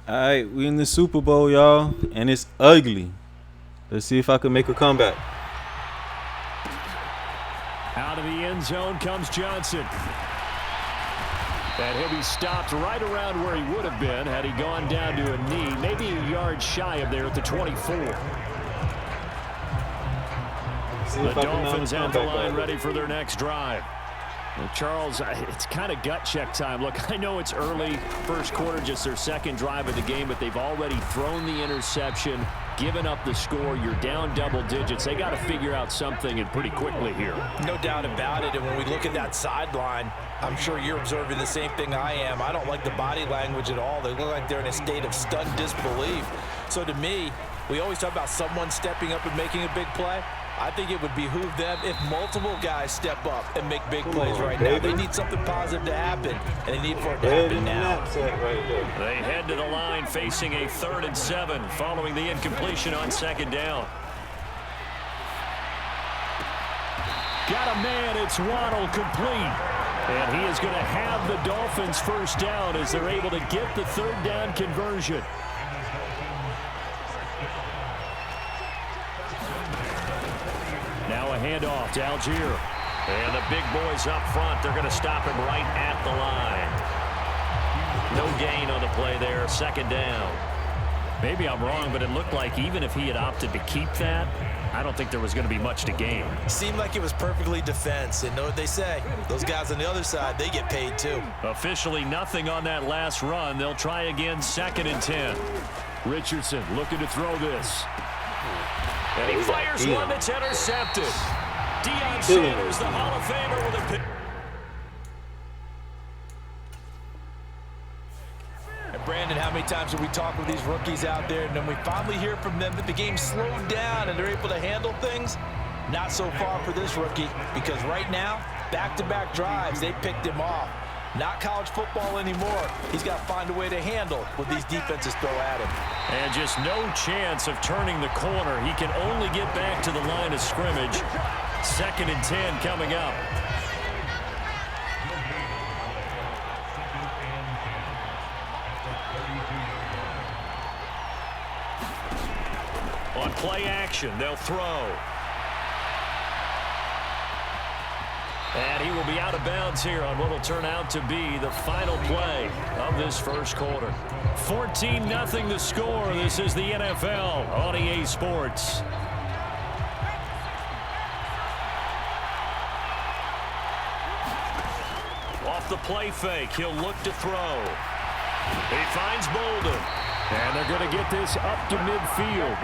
All right, we in the Super Bowl, y'all, and it's ugly. Let's see if I can make a comeback. Out of the end zone comes Johnson. And he'll be stopped right around where he would have been had he gone down to a knee, maybe a yard shy of there at the 24. The Dolphins at the line ready for their next drive. Well, Charles, it's kind of gut check time. Look, I know it's early, first quarter, just their second drive of the game, but they've already thrown the interception, given up the score. You're down double digits. They got to figure out something, and pretty quickly here. No doubt about it. And when we look at that sideline, I'm sure you're observing the same thing I am. I don't like the body language at all. They look like they're in a state of stunned disbelief. So to me, we always talk about someone stepping up and making a big play. I think it would behoove them if multiple guys step up and make big plays right now. They need something positive to happen, and they need for it to happen now. They head to the line facing a 3rd and 7 following the incompletion on 2nd down. Got a man, it's Waddle, complete. And he is going to have the Dolphins first down as they're able to get the 3rd down conversion. Now a handoff to Algier. And the big boys up front, they're going to stop him right at the line. No gain on the play there, 2nd down. Maybe I'm wrong, but it looked like even if he had opted to keep that, I don't think there was going to be much to gain. Seemed like it was perfectly defense. And know what they say? Those guys on the other side, they get paid too. Officially nothing on that last run. They'll try again, 2nd and 10. Richardson looking to throw this. And he fires one that's intercepted. Deion Sanders, the Hall of Famer, with a pick. And Brandon, how many times have we talked with these rookies out there, and then we finally hear from them that the game slowed down and they're able to handle things? Not so far for this rookie, because right now, back-to-back drives, they picked him off. Not college football anymore. He's got to find a way to handle what these defenses throw at him. And just no chance of turning the corner. He can only get back to the line of scrimmage. 2nd and 10 coming up. On play action, they'll throw. And he will be out of bounds here on what will turn out to be the final play of this first quarter. 14-0 the score. This is the NFL on EA Sports. Off the play fake, he'll look to throw. He finds Bolden. And they're going to get this up to midfield.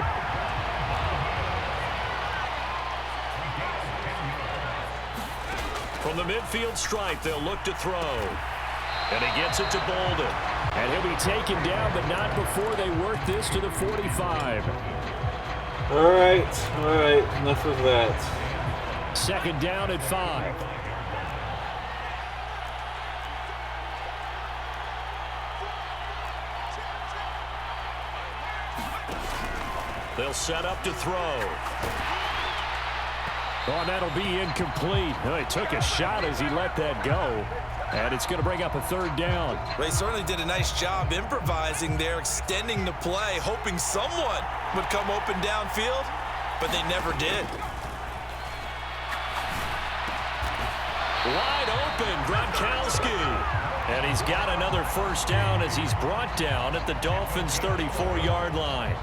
From the midfield stripe, they'll look to throw. And he gets it to Bolden. And he'll be taken down, but not before they work this to the 45. All right, enough of that. 2nd down at 5. They'll set up to throw. Oh, that'll be incomplete. Well, he took a shot as he let that go. And it's going to bring up a 3rd down. They certainly did a nice job improvising there, extending the play, hoping someone would come open downfield, but they never did. Wide open, Gronkowski. And he's got another first down as he's brought down at the Dolphins' 34-yard line.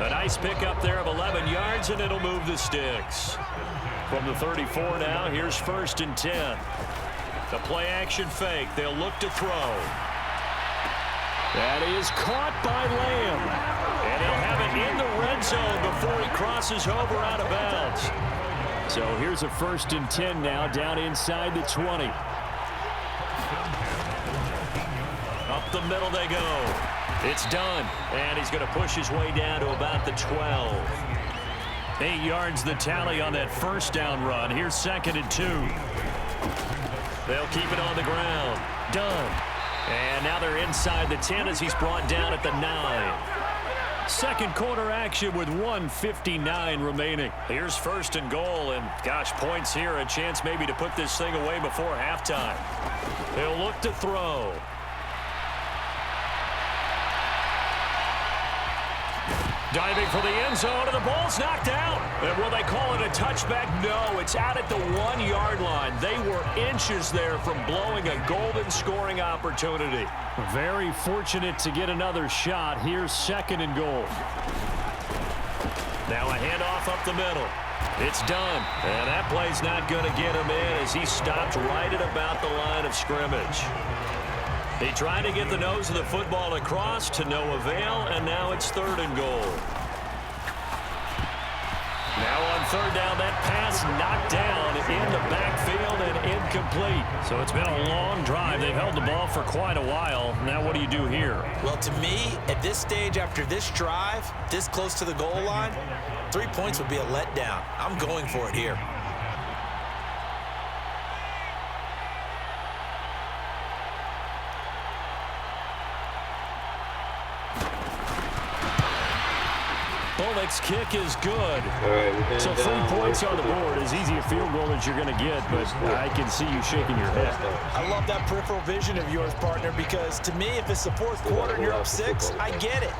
A nice pickup there of 11 yards, and it'll move the sticks. From the 34 now, here's 1st and 10. The play action fake. They'll look to throw. That is caught by Lamb. And he'll have it in the red zone before he crosses over out of bounds. So here's a 1st and 10 now, down inside the 20. Up the middle they go. It's done. And he's going to push his way down to about the 12. 8 yards the tally on that first down run. Here's 2nd and 2. They'll keep it on the ground. Done. And now they're inside the 10 as he's brought down at the 9. Second quarter action with 1:59 remaining. Here's 1st and goal, and gosh, points here. A chance maybe to put this thing away before halftime. They'll look to throw. Diving for the end zone, and the ball's knocked out. And will they call it a touchback? No, it's out at the 1-yard line. They were inches there from blowing a golden scoring opportunity. Very fortunate to get another shot. Here's 2nd and goal. Now a handoff up the middle. It's done. And that play's not going to get him in as he stopped right at about the line of scrimmage. He tried to get the nose of the football across to no avail, and now it's 3rd and goal. Now on 3rd down, that pass knocked down in the backfield and incomplete. So it's been a long drive. They've held the ball for quite a while. Now what do you do here? Well, to me, at this stage after this drive, this close to the goal line, 3 points would be a letdown. I'm going for it here. Bullock's kick is good. So 3 points on the board. As easy a field goal as you're going to get, but I can see you shaking your head. I love that peripheral vision of yours, partner, because to me, if it's the 4th quarter and you're up 6, I get it.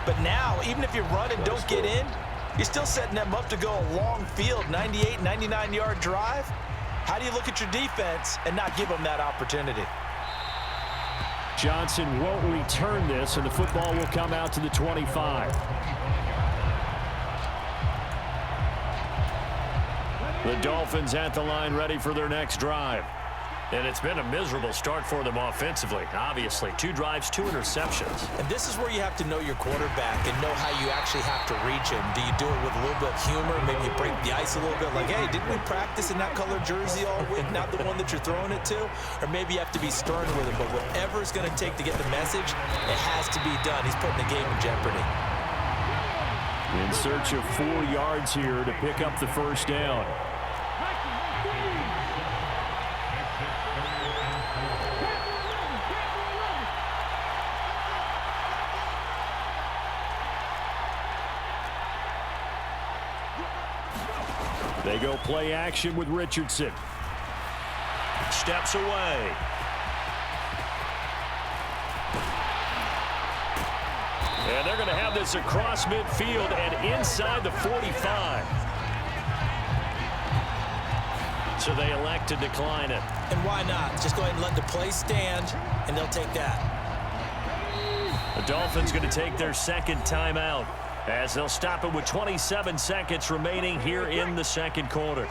But now, even if you run and don't get in, you're still setting them up to go a long field, 98, 99-yard drive. How do you look at your defense and not give them that opportunity? Johnson won't return this, and the football will come out to the 25. The Dolphins at the line ready for their next drive. And it's been a miserable start for them offensively. Obviously, 2 drives, 2 interceptions. And this is where you have to know your quarterback and know how you actually have to reach him. Do you do it with a little bit of humor? Maybe you break the ice a little bit like, hey, didn't we practice in that color jersey all week? Not the one that you're throwing it to? Or maybe you have to be stern with him. But whatever it's going to take to get the message, it has to be done. He's putting the game in jeopardy. In search of 4 yards here to pick up the 1st down. They go play action with Richardson. Steps away. And they're going to have this across midfield and inside the 45. So they elect to decline it. And why not? Just go ahead and let the play stand, and they'll take that. The Dolphins going to take their 2nd timeout, as they'll stop it with 27 seconds remaining here in the 2nd quarter.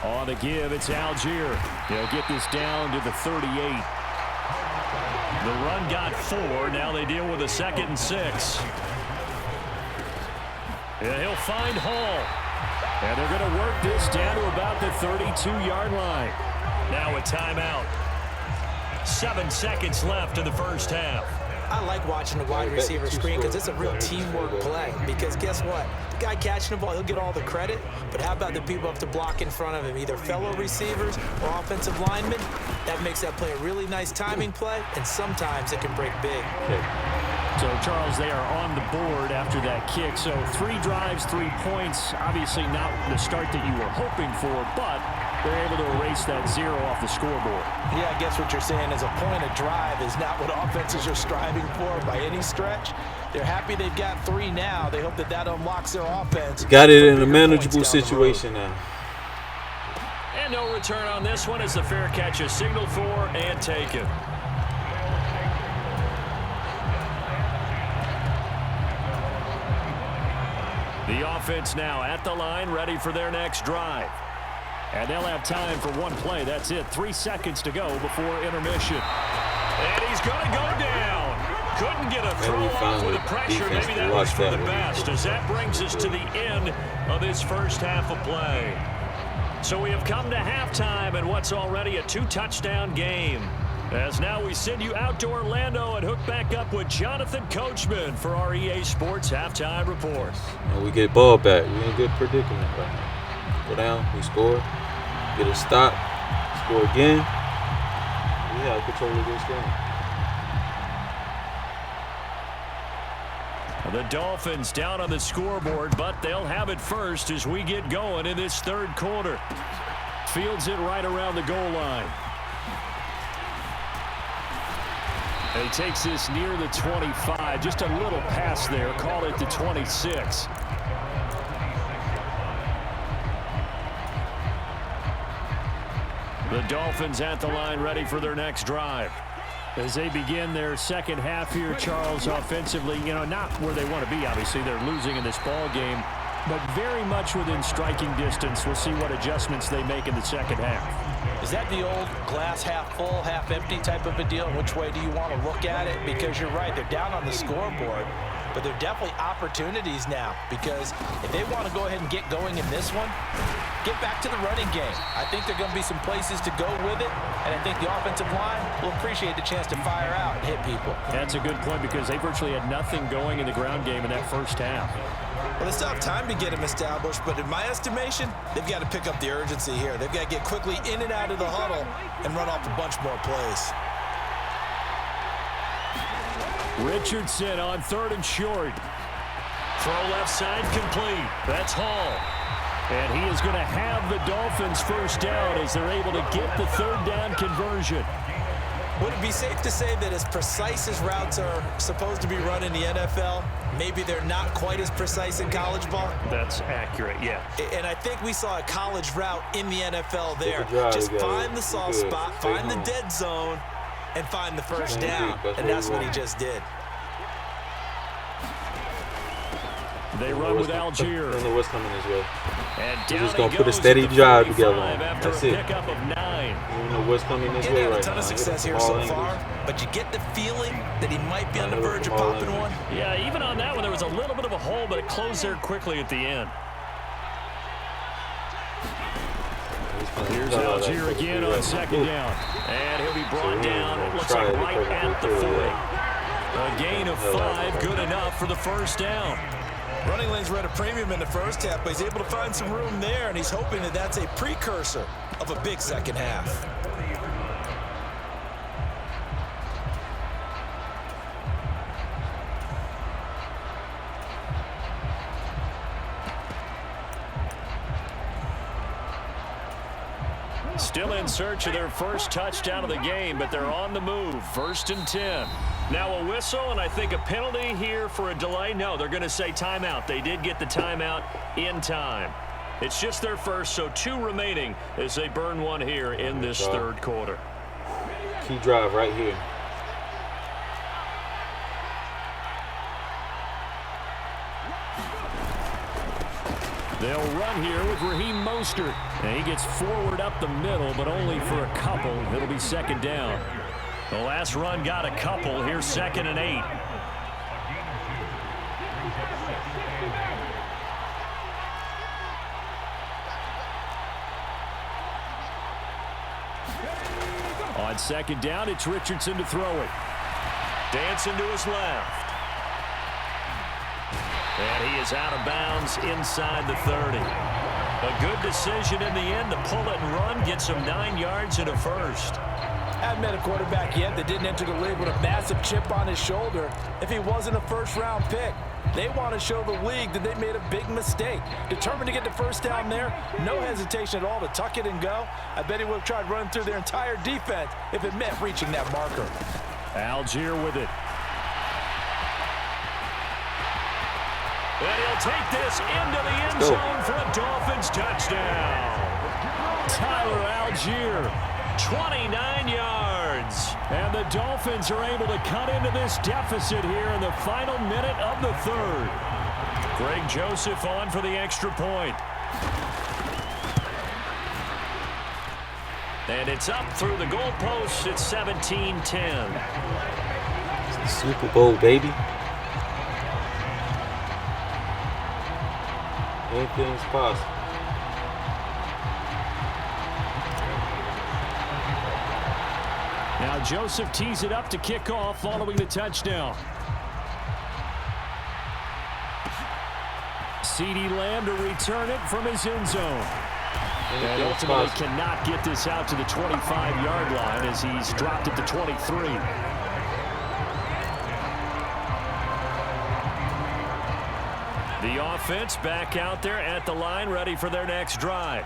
On the give, it's Algier. They'll get this down to the 38. The run got 4. Now they deal with a 2nd and 6. And he'll find Hall. And they're going to work this down to about the 32-yard line. Now a timeout. 7 seconds left in the 1st half. I like watching the wide receiver screen because it's a real teamwork play. Because guess what? The guy catching the ball, he'll get all the credit. But how about the people up to block in front of him, either fellow receivers or offensive linemen? That makes that play a really nice timing play, and sometimes it can break big. So, Charles, they are on the board after that kick. So 3 drives, 3 points. Obviously not the start that you were hoping for, but they're able to erase that 0 off the scoreboard. Yeah, I guess what you're saying is a point of drive is not what offenses are striving for by any stretch. They're happy they've got 3 now. They hope that that unlocks their offense. Got it in a manageable situation now. And no return on this one as the fair catch is signaled for and taken. The offense now at the line, ready for their next drive. And they'll have time for 1 play. That's it. 3 seconds to go before intermission. And he's going to go down. Couldn't get a throw off with the pressure. Maybe that was for the best, as that brings us to the end of this 1st half of play. So we have come to halftime in what's already a 2-touchdown game. As now we send you out to Orlando and hook back up with Jonathan Coachman for our EA Sports Halftime Report. And we get ball back. We're in a good predicament right now. Go down, we score, get a stop, score again. We have control of this game. The Dolphins down on the scoreboard, but they'll have it first as we get going in this 3rd quarter. Fields it right around the goal line. He takes this near the 25. Just a little pass there. Call it the 26. The Dolphins at the line ready for their next drive. As they begin their second half here, Charles, offensively, not where they want to be, obviously. They're losing in this ball game, but very much within striking distance. We'll see what adjustments they make in the second half. Is that the old glass half full, half empty type of a deal? Which way do you want to look at it? Because you're right, they're down on the scoreboard, but they're definitely opportunities now, because if they want to go ahead and get going in this one, get back to the running game. I think there are going to be some places to go with it, and I think the offensive line will appreciate the chance to fire out and hit people. That's a good point, because they virtually had nothing going in the ground game in that first half. Well, they still have time to get him established, but in my estimation, they've got to pick up the urgency here. They've got to get quickly in and out of the huddle and run off a bunch more plays. Richardson on 3rd and short. Throw left side complete. That's Hall. And he is going to have the Dolphins first down as they're able to get the 3rd down conversion. Would it be safe to say that as precise as routes are supposed to be run in the NFL, maybe they're not quite as precise in college ball? That's accurate, yeah. And I think we saw a college route in the NFL there. Just find the soft spot, find the dead zone, and find the first down. And that's what he just did. They run with Algier. I don't know what's coming his way. And He's down just going he to put a goes steady at the drive 45 together. after That's a it. pickup of 9. You don't know what's coming his He way had right a ton now. of success here so far, but you get the feeling that he might be on the verge of popping one. Yeah, even on that one, there was a little bit of a hole, but it closed there quickly at the end. Here's Algier again on 2nd down. And he'll be brought down, it looks like right at the 40. A gain of 5, good enough for the first down. Running lanes were at a premium in the first half, but he's able to find some room there, and he's hoping that that's a precursor of a big second half. Still in search of their first touchdown of the game, but they're on the move. 1st and 10. Now a whistle, and I think a penalty here for a delay. No, they're going to say timeout. They did get the timeout in time. It's just their first, so 2 remaining as they burn one here in this 3rd quarter. Key drive right here. They'll run here with Raheem Mostert. And he gets forward up the middle, but only for a couple. It'll be 2nd down. The last run got a couple. Here's 2nd and 8. On 2nd down, it's Richardson to throw it. Dancing to his left. And he is out of bounds inside the 30. A good decision in the end to pull it and run, get some 9 yards and a first. Haven't met a quarterback yet that didn't enter the league with a massive chip on his shoulder if he wasn't a first-round pick. They want to show the league that they made a big mistake. Determined to get the first down there, no hesitation at all to tuck it and go. I bet he would have tried running through their entire defense if it meant reaching that marker. Algier with it. And he'll take this into the end zone for a Dolphins touchdown. Tyler Algier, 29 yards. And the Dolphins are able to cut into this deficit here in the final minute of the 3rd. Greg Joseph on for the extra point. And it's up through the goalpost. It's 17-10. It's the Super Bowl, baby. Anything's possible. Now Joseph tees it up to kick off following the touchdown. CeeDee Lamb to return it from his end zone. And ultimately cannot get this out to the 25-yard line as he's dropped it to 23. The offense back out there at the line, ready for their next drive.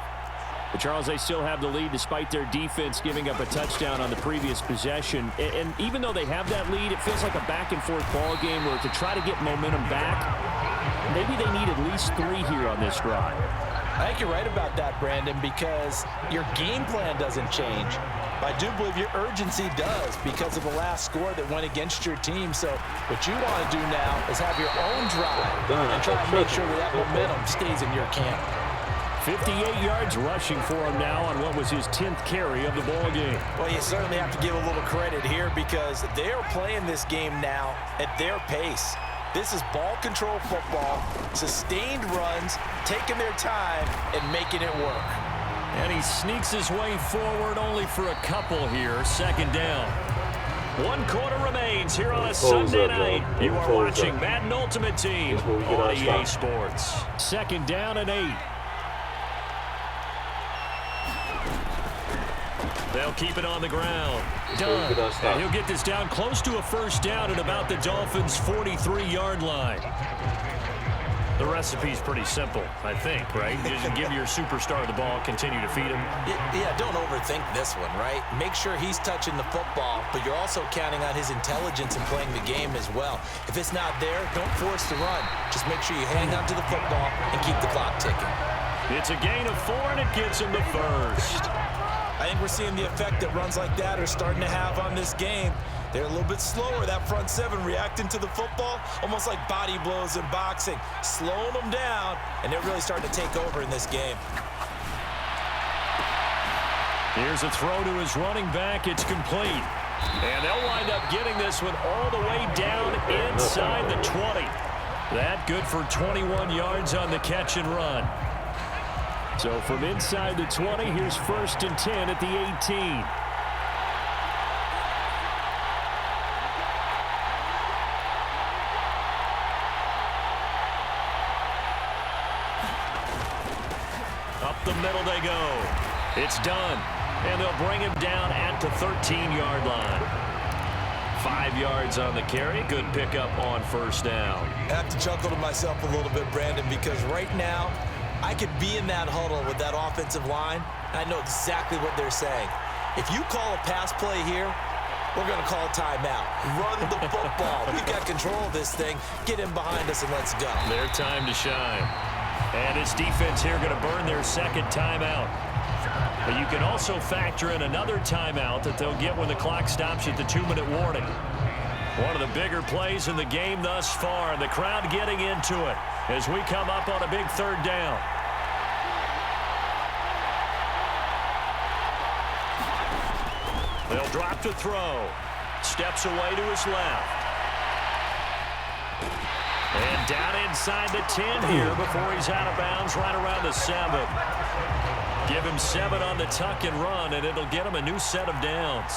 But Charles, they still have the lead despite their defense giving up a touchdown on the previous possession. And even though they have that lead, it feels like a back-and-forth ball game where to try to get momentum back, maybe they need at least 3 here on this drive. I think you're right about that, Brandon, because your game plan doesn't change. But I do believe your urgency does because of the last score that went against your team. So what you want to do now is have your own drive and try to make sure that momentum stays in your camp. 58 yards rushing for him now on what was his 10th carry of the ball game. Well, you certainly have to give a little credit here because they're playing this game now at their pace. This is ball control football, sustained runs, taking their time, and making it work. And he sneaks his way forward only for a couple here. Second down. 1 quarter remains here on a Sunday night. You are watching Madden Ultimate Team on EA Sports. Second down and 8. They'll keep it on the ground. Done. And he'll get this down close to a first down at about the Dolphins' 43-yard line. The recipe's pretty simple, I think, right? Just give your superstar the ball, continue to feed him. Yeah, don't overthink this one, right? Make sure he's touching the football, but you're also counting on his intelligence in playing the game as well. If it's not there, don't force the run. Just make sure you hang on to the football and keep the clock ticking. It's a gain of 4, and it gets him the first. I think we're seeing the effect that runs like that are starting to have on this game. They're a little bit slower, that front 7, reacting to the football, almost like body blows in boxing, slowing them down, and they're really starting to take over in this game. Here's a throw to his running back. It's complete. And they'll wind up getting this one all the way down inside the 20. That good for 21 yards on the catch and run. So from inside the 20, here's 1st and 10 at the 18. Up the middle they go. It's done. And they'll bring him down at the 13-yard line. 5 yards on the carry. Good pickup on first down. I have to chuckle to myself a little bit, Brandon, because right now, I could be in that huddle with that offensive line. I know exactly what they're saying. If you call a pass play here, we're going to call a timeout. Run the football. We've got control of this thing. Get in behind us and let's go. Their time to shine. And his defense here going to burn their second timeout. But you can also factor in another timeout that they'll get when the clock stops at the 2-minute warning. One of the bigger plays in the game thus far, and the crowd getting into it as we come up on a big 3rd down. They'll drop to throw. Steps away to his left. And down inside the 10 here before he's out of bounds right around the 7. Give him 7 on the tuck and run, and it'll get him a new set of downs.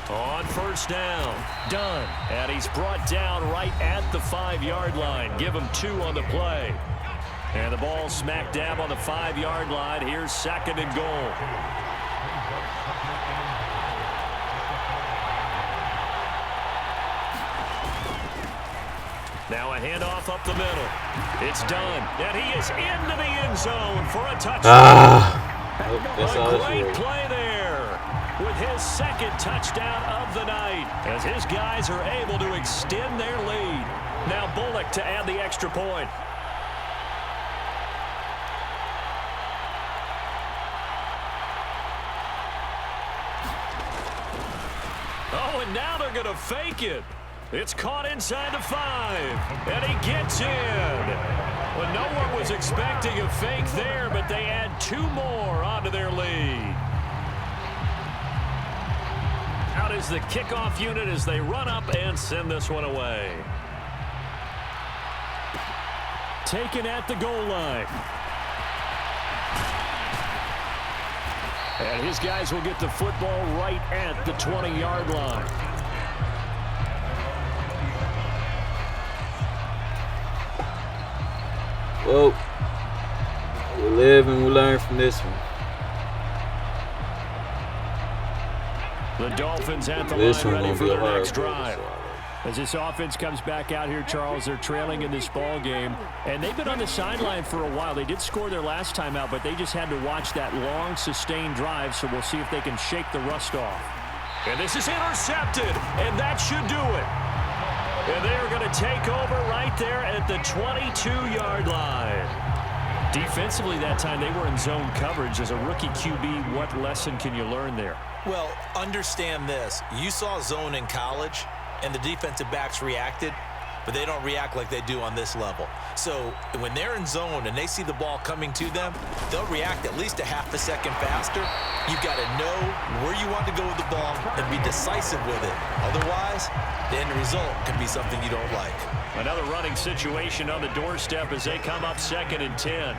On first down, done. And he's brought down right at the 5-yard line. Give him 2 on the play. And the ball smack dab on the 5-yard line. Here's 2nd and goal. Now a handoff up the middle. It's done. And he is into the end zone for a touchdown. A great play there with his 2nd touchdown of the night as his guys are able to extend their lead. Now Bullock to add the extra point. Oh, and now they're going to fake it. It's caught inside the 5, and he gets in. Well, no one was expecting a fake there, but they add 2 more onto their lead. Out is the kickoff unit as they run up and send this one away. Taken at the goal line. And his guys will get the football right at the 20-yard line. Well, we live and we learn from this one. The Dolphins at the line ready for their next drive. As this offense comes back out here, Charles, they're trailing in this ball game, and they've been on the sideline for a while. They did score their last time out, but they just had to watch that long, sustained drive, so we'll see if they can shake the rust off. And this is intercepted, and that should do it. And they are going to take over right there at the 22-yard line. Defensively that time, they were in zone coverage. As a rookie QB, what lesson can you learn there? Well, understand this. You saw zone in college, and the defensive backs reacted, but they don't react like they do on this level. So when they're in zone and they see the ball coming to them, they'll react at least a half a second faster. You've got to know where you want to go with the ball and be decisive with it. Otherwise, the end result can be something you don't like. Another running situation on the doorstep as they come up 2nd and 10.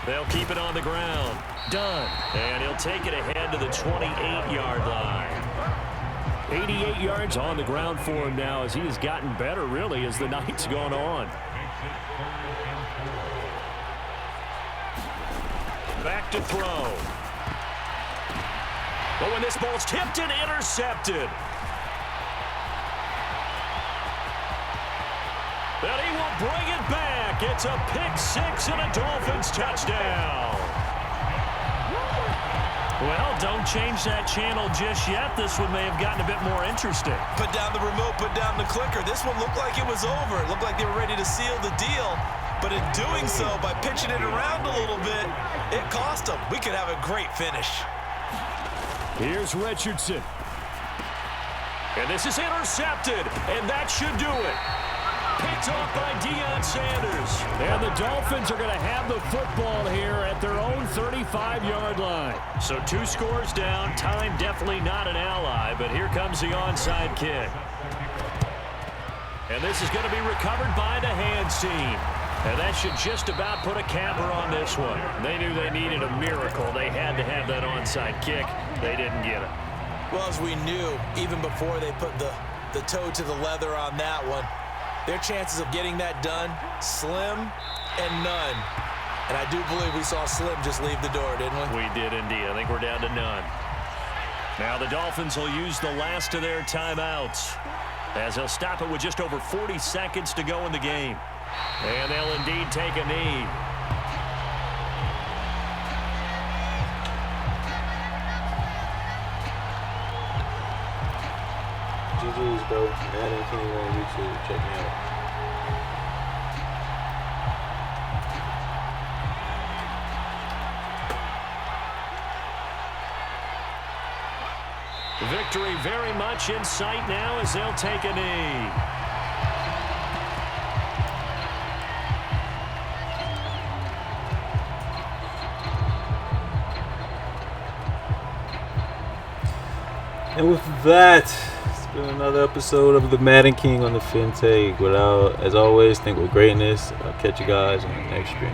They'll keep it on the ground. Done. And he'll take it ahead to the 28-yard line. 88 yards on the ground for him now as he has gotten better, really, as the night's gone on. Back to throw. But when this ball's tipped and intercepted. And he will bring it back. It's a pick six and a Dolphins touchdown. Well, don't change that channel just yet. This one may have gotten a bit more interesting. Put down the remote, put down the clicker. This one looked like it was over. It looked like they were ready to seal the deal. But in doing so, by pitching it around a little bit, it cost them. We could have a great finish. Here's Richardson. And this is intercepted, and that should do it. Picked off by Deion Sanders. And the Dolphins are going to have the football here at their own 35-yard line. So 2 scores down. Time definitely not an ally, but here comes the onside kick. And this is going to be recovered by the hands team. And that should just about put a capper on this one. They knew they needed a miracle. They had to have that onside kick. They didn't get it. Well, as we knew, even before they put the toe to the leather on that one, their chances of getting that done, slim and none. And I do believe we saw Slim just leave the door, didn't we? We did indeed. I think we're down to none. Now the Dolphins will use the last of their timeouts as they'll stop it with just over 40 seconds to go in the game. And they'll indeed take a knee. GG's, bro. Madden King on YouTube. Check me out. Victory very much in sight now as they'll take a knee. And with that, it's been another episode of the Madden King on the PhinTank. As always, think with greatness. I'll catch you guys on the next stream.